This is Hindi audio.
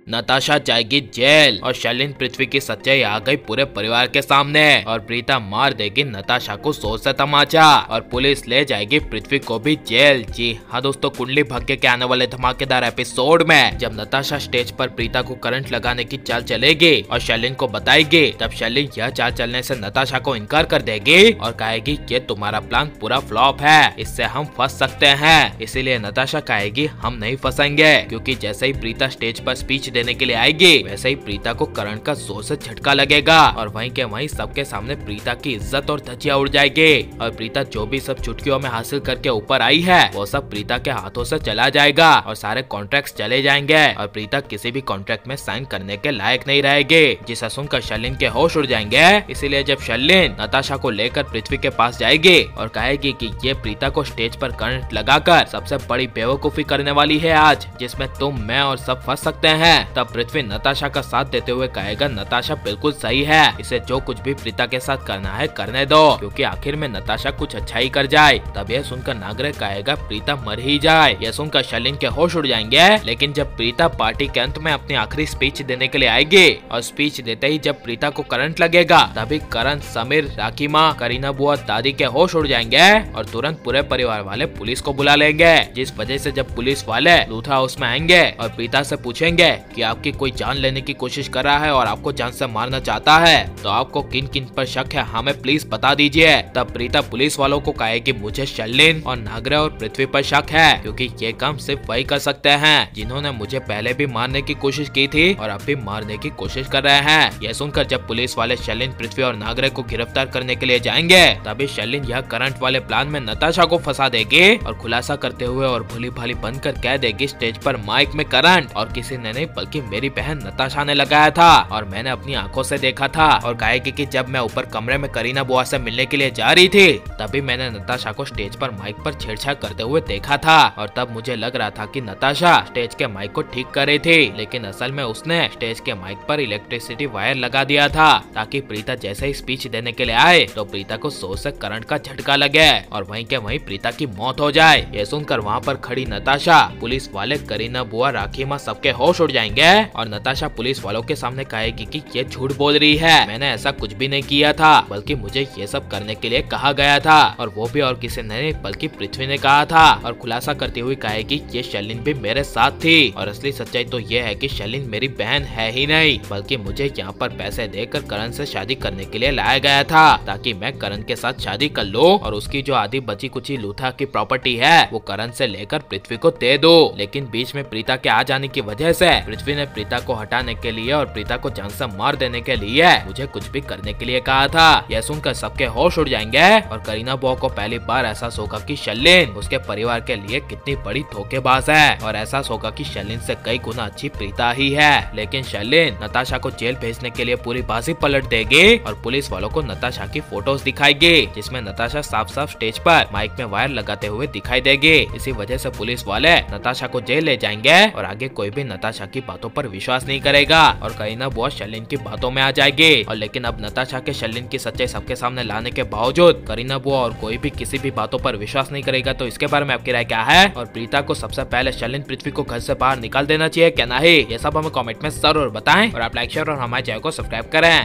नताशा जाएगी जेल और शर्लिन पृथ्वी की सच्चाई आ गई पूरे परिवार के सामने और प्रीता मार देगी नताशा को 100 से तमाचा और पुलिस ले जाएगी पृथ्वी को भी जेल। जी हाँ दोस्तों, कुंडली भाग्य के आने वाले धमाकेदार एपिसोड में जब नताशा स्टेज पर प्रीता को करंट लगाने की चाल चलेगी और शर्लिन को बताएगी, तब शर्लिन यह चाल चलने से नताशा को इनकार कर देगी और कहेगी कि तुम्हारा प्लान पूरा फ्लॉप है, इससे हम फंस सकते हैं। इसीलिए नताशा कहेगी हम नहीं फंसेंगे, क्योंकि जैसे ही प्रीता स्टेज पर स्पीच देने के लिए आएगी वैसे ही प्रीता को करंट का जोर से झटका लगेगा और वहीं के वहीं सबके सामने प्रीता की इज्जत और धज्जियां उड़ जाएगी और प्रीता जो भी सब चुटकियों में हासिल करके ऊपर आई है वो सब प्रीता के हाथों से चला जाएगा और सारे कॉन्ट्रैक्ट चले जाएंगे और प्रीता किसी भी कॉन्ट्रैक्ट में साइन करने के लायक नहीं रहेगी, जिसे सुनकर शर्लिन के होश उड़ जाएंगे। इसीलिए जब शर्लिन नताशा को लेकर पृथ्वी के पास जाएगी और कहेगी कि ये प्रीता को स्टेज पर करंट लगाकर सबसे बड़ी बेवकूफी करने वाली है आज, जिसमें तुम, मैं और सब फंस सकते हैं, तब पृथ्वी नताशा का साथ देते हुए कहेगा नताशा बिल्कुल सही है, इसे जो कुछ भी प्रीता के साथ करना है करने दो, क्योंकि आखिर में नताशा कुछ अच्छा ही कर जाए। तब यह सुनकर नागरे कहेगा प्रीता मर ही जाए। यह सुनकर शर्लिन के होश उड़ जाएंगे। लेकिन जब प्रीता पार्टी के अंत में अपनी आखिरी स्पीच देने के लिए आएगी और स्पीच देते ही जब प्रीता को करंट लगेगा तभी करण, समीर, राखी माँ, करीना बुआ, दादी के होश उड़ जाएंगे और तुरंत पूरे परिवार वाले पुलिस को बुला लेंगे, जिस वजह से जब पुलिस वाले लूथा हाउस में आएंगे और प्रीता से पूछेंगे कि आपकी कोई जान लेने की कोशिश कर रहा है और आपको जान से मारना चाहता है तो आपको किन किन पर शक है हमें प्लीज बता दीजिए। तब प्रीता पुलिस वालों को कहेगी मुझे शर्लिन और नागरा और पृथ्वी पर शक है, क्योंकि ये काम सिर्फ वही कर सकते हैं जिन्होंने मुझे पहले भी मारने की कोशिश की थी और अब भी मारने की कोशिश कर रहे हैं। यह सुनकर जब पुलिस वाले शर्लिन, पृथ्वी और नागरे को गिरफ्तार करने के लिए जाएंगे तभी शर्लिन यह करंट वाले प्लान में नताशा को फंसा देगी और खुलासा करते हुए और भोली भाली बनकर कह देगी स्टेज पर माइक में करंट और किसी ने नहीं बल्कि मेरी बहन नताशा ने लगाया था और मैंने अपनी आंखों से देखा था, और कहेगी कि जब मैं ऊपर कमरे में करीना बुआ से मिलने के लिए जा रही थी तभी मैंने नताशा को स्टेज पर माइक पर छेड़छाड़ करते हुए देखा था और तब मुझे लग रहा था कि नताशा स्टेज के माइक को ठीक कर रही थी, लेकिन असल में उसने स्टेज के माइक पर इलेक्ट्रिसिटी वायर लगा दिया था ताकि प्रीता जैसे ही स्पीच देने के लिए आए तो प्रीता को जोर से करंट का झटका लगे और वहीं के वहीं प्रीता की मौत हो जाए। ये सुनकर वहाँ पर खड़ी नताशा, पुलिस वाले, करीना बुआ, राखी माँ सबके होश उड़ जाएंगे और नताशा पुलिस वालों के सामने कहेगी कि ये झूठ बोल रही है, मैंने ऐसा कुछ भी नहीं किया था, बल्कि मुझे ये सब करने के लिए कहा गया था और वो भी और किसी ने नहीं बल्कि पृथ्वी ने कहा था। और खुलासा करती हुई कहेगी ये शर्लिन भी मेरे साथ थी और असली सच्चाई तो ये है कि शर्लिन मेरी बहन है ही नहीं, बल्कि मुझे यहाँ पर पैसे देकर करण से शादी करने के लिए लाया गया था ताकि मैं करण के साथ शादी कर लूं और उसकी जो आधी बची कुची लूथा की प्रॉपर्टी है वो करण से लेकर पृथ्वी को दे दो। लेकिन बीच में प्रीता के आ जाने की वजह से पृथ्वी ने प्रीता को हटाने के लिए और प्रीता को जान से मार देने के लिए मुझे कुछ भी करने के लिए कहा था। यह सुनकर सबके होश उड़ जाएंगे और करीना बुआ को पहली बार एहसास होगा कि शर्लिन उसके परिवार के लिए कितनी बड़ी धोखेबाज है और एहसास होगा कि शर्लिन से कई गुना अच्छी प्रीता ही है। लेकिन शर्लिन नताशा को जेल भेजने के लिए पूरी बाजी पलट देगी और पुलिस वालों को नताशा की फोटोज दिखाएगी जिसमें नताशा साफ साफ स्टेज पर माइक में वायर लगाते हुए दिखाई देगी। इसी वजह से पुलिस वाले नताशा को जेल ले जाएंगे और आगे कोई भी नताशा की बातों पर विश्वास नहीं करेगा और करीना बुआ शर्लिन की बातों में आ जाएगी। और लेकिन अब नताशा के शर्लिन की सच्चाई सबके सामने लाने के बावजूद करीना बुआ और कोई भी किसी भी बातों पर विश्वास नहीं करेगा, तो इसके बारे में आपकी राय क्या है? और प्रीता को सबसे पहले शर्लिन पृथ्वी को घर से बाहर निकाल देना चाहिए क्या नहीं, ये सब हमें कमेंट में जरूर बताएं और आप लाइक, शेयर और हमारे चैनल को सब्सक्राइब करें।